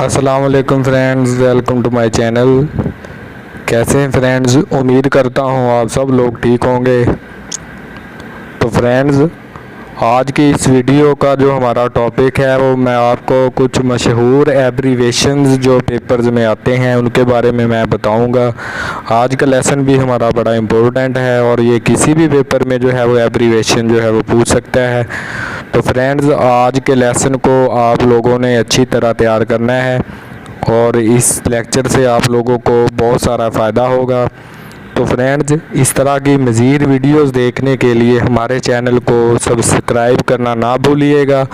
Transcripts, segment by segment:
अस्सलाम वालेकुम friends, welcome to my channel. कैसे हैं फ्रेंड्स? उम्मीद करता हूँ आप सब लोग ठीक होंगे। तो फ्रेंड्स, आज की इस वीडियो का जो हमारा टॉपिक है वो मैं आपको कुछ मशहूर एब्रीवेशंस जो पेपर्स में आते हैं उनके बारे में मैं बताऊंगा। आज का लेसन भी हमारा बड़ा इम्पोर्टेंट है और ये किसी भी पेपर में जो है वो एब्रीवेशन जो है वो पूछ सकता है। तो फ्रेंड्स, आज के लेसन को आप लोगों ने अच्छी तरह तैयार करना है और इस लेक्चर से आप लोगों को बहुत सारा फ़ायदा होगा। तो फ्रेंड्स, इस तरह की मज़ीद वीडियोस देखने के लिए हमारे चैनल को सब्सक्राइब करना ना भूलिएगा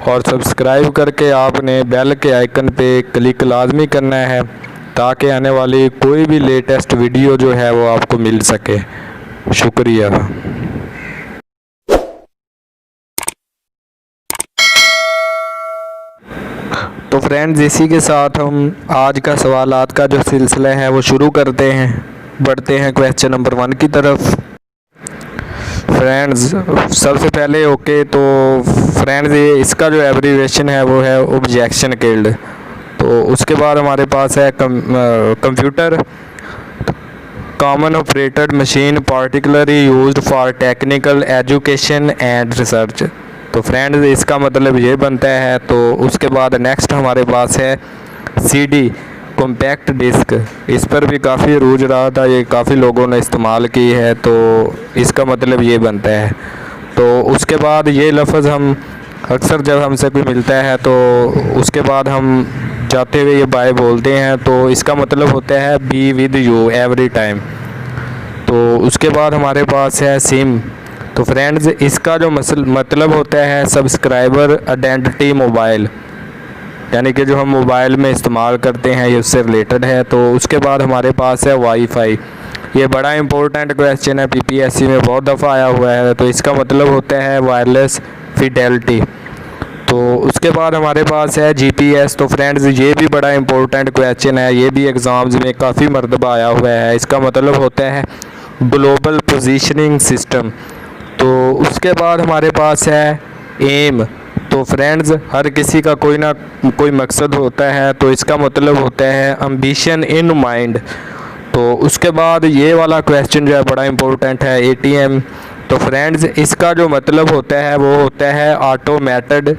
और सब्सक्राइब करके आपने बेल के आइकन पे क्लिक लाजमी करना है ताकि आने वाली कोई भी लेटेस्ट वीडियो जो है वो आपको मिल सके। शुक्रिया। तो फ्रेंड्स, इसी के साथ हम आज का सवालात का जो सिलसिला है वो शुरू करते हैं। बढ़ते हैं क्वेश्चन नंबर 1 की तरफ। फ्रेंड्स, सबसे पहले तो फ्रेंड्स, ये इसका जो एब्रीवेशन है वो है ऑब्जेक्शन किल्ड। तो उसके बाद हमारे पास है computer common operated machine particularly used for technical education and research. तो फ्रेंड्स, इसका मतलब ये बनता है। तो उसके बाद नेक्स्ट हमारे पास है सीडी कॉम्पैक्ट डिस्क। इस पर भी काफ़ी रूज रहा था, ये काफ़ी लोगों ने इस्तेमाल की है, तो इसका मतलब ये बनता है। तो उसके बाद ये लफ्ज़ हम अक्सर जब हमसे कोई मिलता है तो उसके बाद हम जाते हुए ये बाय बोलते हैं, तो इसका मतलब होता है be with you every time. तो उसके बाद हमारे पास है सिम। तो फ्रेंड्स, इसका जो मतलब होता है सब्सक्राइबर आइडेंटिटी मोबाइल, यानी कि जो हम मोबाइल में इस्तेमाल करते हैं ये उससे रिलेटेड है। तो उसके बाद हमारे पास है वाईफाई। ये बड़ा इंपॉर्टेंट क्वेश्चन है, पीपीएससी में बहुत दफ़ा आया हुआ है। तो इसका मतलब होता है वायरलेस फिडेलिटी। तो उसके बाद हमारे पास है जीपीएस। तो फ्रेंड्स, ये भी बड़ा इंपॉर्टेंट क्वेश्चन है, ये भी एग्ज़ाम्स में काफ़ी मरतबा आया हुआ है। इसका मतलब होता है ग्लोबल पोजीशनिंग सिस्टम। तो उसके बाद हमारे पास है एम। तो फ्रेंड्स, हर किसी का कोई ना कोई मकसद होता है, तो इसका मतलब होता है एम्बिशन इन माइंड। तो उसके बाद ये वाला क्वेश्चन जो है बड़ा इंपॉर्टेंट है, एटीएम। तो फ्रेंड्स, इसका जो मतलब होता है वो होता है ऑटोमेटेड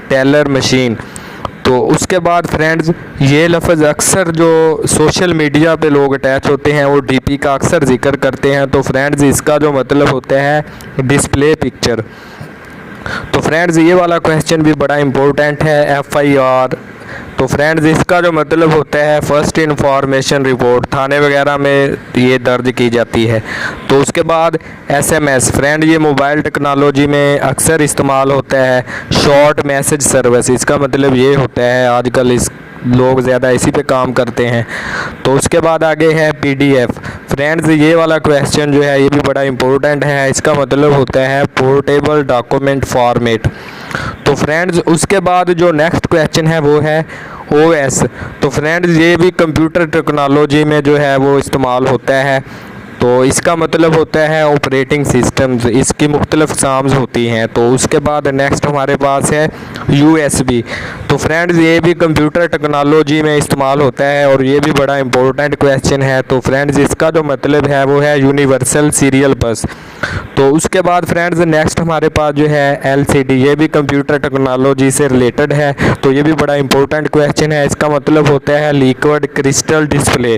टेलर मशीन। तो उसके बाद फ्रेंड्स, ये लफ्ज़ अक्सर जो सोशल मीडिया पे लोग अटैच होते हैं वो डीपी का अक्सर जिक्र करते हैं। तो फ्रेंड्स, इसका जो मतलब होता है डिस्प्ले पिक्चर। तो फ्रेंड्स, ये वाला क्वेश्चन भी बड़ा इंपॉर्टेंट है, एफआईआर। तो फ्रेंड्स, इसका जो मतलब होता है फर्स्ट इंफॉर्मेशन रिपोर्ट, थाने वगैरह में ये दर्ज की जाती है। तो उसके बाद एसएमएस। फ्रेंड, ये मोबाइल टेक्नोलॉजी में अक्सर इस्तेमाल होता है, शॉर्ट मैसेज सर्विस। इसका मतलब ये होता है आजकल इस लोग ज़्यादा इसी पे काम करते हैं। तो उसके बाद आगे है पीडीएफ। फ्रेंड्स, ये वाला क्वेश्चन जो है ये भी बड़ा इंपॉर्टेंट है, इसका मतलब होता है पोर्टेबल डॉक्यूमेंट फॉर्मेट। तो फ्रेंड्स, उसके बाद जो नेक्स्ट क्वेश्चन है वो है ओएस। तो फ्रेंड्स, ये भी कंप्यूटर टेक्नोलॉजी में जो है वो इस्तेमाल होता है। तो इसका मतलब होता है ऑपरेटिंग सिस्टम्स, इसकी मुख्तलिफ अक़साम होती हैं। तो उसके बाद नेक्स्ट हमारे पास है यूएसबी। तो फ्रेंड्स, ये भी कंप्यूटर टेक्नोलॉजी में इस्तेमाल होता है और ये भी बड़ा इंपॉर्टेंट क्वेश्चन है। तो फ्रेंड्स, इसका जो मतलब है वो है यूनिवर्सल सीरियल बस। तो उसके बाद फ्रेंड्स, नेक्स्ट हमारे पास जो है एलसीडी, ये भी कंप्यूटर टेक्नोलॉजी से रिलेटेड है। तो ये भी बड़ा इंपॉर्टेंट क्वेश्चन है, इसका मतलब होता है लिक्विड क्रिस्टल डिस्प्ले।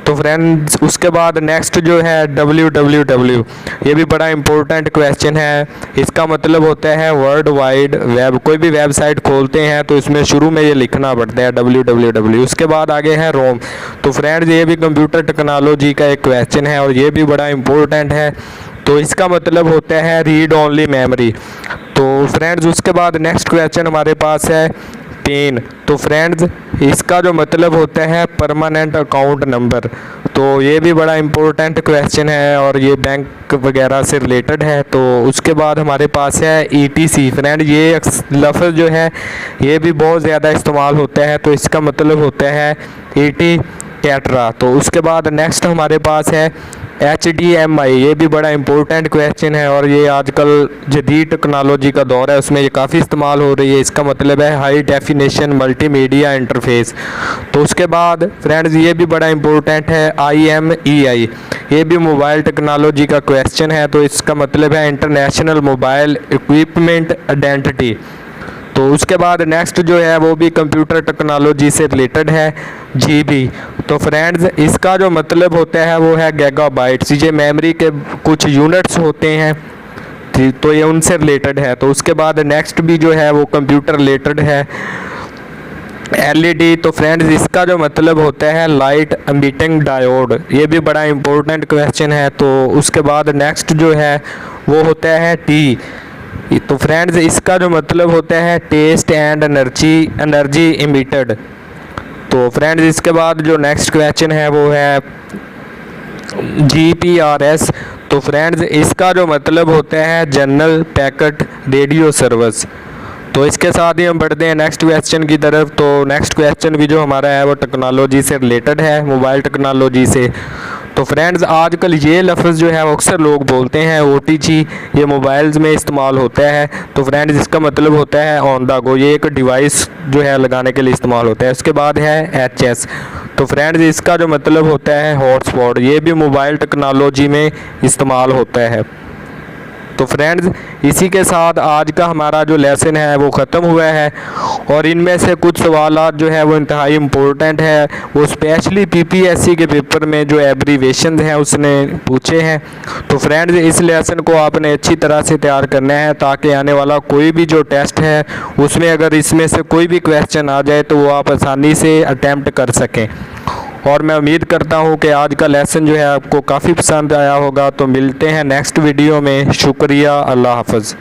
तो फ्रेंड्स, उसके बाद नेक्स्ट जो है www, ये भी बड़ा इंपॉर्टेंट क्वेश्चन है, इसका मतलब होता है वर्ल्ड वाइड वेब। कोई भी वेबसाइट खोलते हैं तो इसमें शुरू में ये लिखना पड़ता है www। उसके बाद आगे है रोम। तो फ्रेंड्स, ये भी कंप्यूटर टेक्नोलॉजी का एक क्वेश्चन है और ये भी बड़ा इंपॉर्टेंट है। तो इसका मतलब होता है रीड ओनली मेमोरी। तो फ्रेंड्स, उसके बाद नेक्स्ट क्वेश्चन हमारे पास है पिन। तो फ्रेंड्स, इसका जो मतलब होता है परमानेंट अकाउंट नंबर। तो ये भी बड़ा इंपॉर्टेंट क्वेश्चन है और ये बैंक वगैरह से रिलेटेड है। तो उसके बाद हमारे पास है ईटीसी। फ्रेंड, ये लफ्ज़ जो है ये भी बहुत ज़्यादा इस्तेमाल होता है, तो इसका मतलब होता है ईटी कैटरा। तो उसके बाद नेक्स्ट हमारे पास है HDMI, ये भी बड़ा इंपॉर्टेंट क्वेश्चन है और ये आजकल जदीद टेक्नोलॉजी का दौर है, उसमें ये काफ़ी इस्तेमाल हो रही है। इसका मतलब है हाई डेफिनेशन मल्टीमीडिया इंटरफेस। तो उसके बाद फ्रेंड्स ये भी बड़ा इंपॉर्टेंट है IMEI, ये भी मोबाइल टेक्नोलॉजी का क्वेश्चन है। तो इसका मतलब है इंटरनेशनल मोबाइल इक्विपमेंट आइडेंटिटी। तो उसके बाद नेक्स्ट जो है वो भी कंप्यूटर टेक्नोलॉजी से रिलेटेड है, GB। तो फ्रेंड्स इसका जो मतलब होता है वो है गीगाबाइट्स, ये मेमोरी के कुछ यूनिट्स होते हैं, तो ये उनसे रिलेटेड है। तो उसके बाद नेक्स्ट भी जो है वो कंप्यूटर रिलेटेड है, LED। तो फ्रेंड्स इसका जो मतलब होता है लाइट एमिटिंग डायोड, ये भी बड़ा इंपॉर्टेंट क्वेश्चन है। तो उसके बाद नेक्स्ट जो है वो होता है T। तो फ्रेंड्स इसका जो मतलब होता है टेस्ट एंड एनर्जी इमिटेड। तो फ्रेंड्स इसके बाद जो नेक्स्ट क्वेश्चन है वो है GPRS। तो फ्रेंड्स इसका जो मतलब होता है जनरल पैकेट रेडियो सर्विस। तो इसके साथ ही हम बढ़ते हैं नेक्स्ट क्वेश्चन की तरफ। तो नेक्स्ट क्वेश्चन भी जो हमारा है वो टेक्नोलॉजी से रिलेटेड है, मोबाइल टेक्नोलॉजी से। तो फ्रेंड्स आजकल ये लफ्ज़ जो है वो अक्सर लोग बोलते हैं OTG, ये मोबाइल्स में इस्तेमाल होता है। तो फ्रेंड्स इसका मतलब होता है ऑन द गो, ये एक डिवाइस जो है लगाने के लिए इस्तेमाल होता है। उसके बाद है HS। तो फ्रेंड्स इसका जो मतलब होता है हॉटस्पॉट, ये भी मोबाइल टेक्नोलॉजी में इस्तेमाल होता है। तो फ्रेंड्स इसी के साथ आज का हमारा जो लेसन है वो ख़त्म हुआ है और इनमें से कुछ सवालात जो है वो इंतहाई इम्पोर्टेंट है, वो स्पेशली PPSC के पेपर में जो एब्रीवेशन हैं उसने पूछे हैं। तो फ्रेंड्स इस लेसन को आपने अच्छी तरह से तैयार करना है ताकि आने वाला कोई भी जो टेस्ट है उसमें अगर इसमें से कोई भी क्वेश्चन आ जाए तो वो आप आसानी से अटैम्प्ट कर सकें। और मैं उम्मीद करता हूँ कि आज का लेसन जो है आपको काफ़ी पसंद आया होगा। तो मिलते हैं नेक्स्ट वीडियो में। शुक्रिया, अल्लाह हाफ़िज़।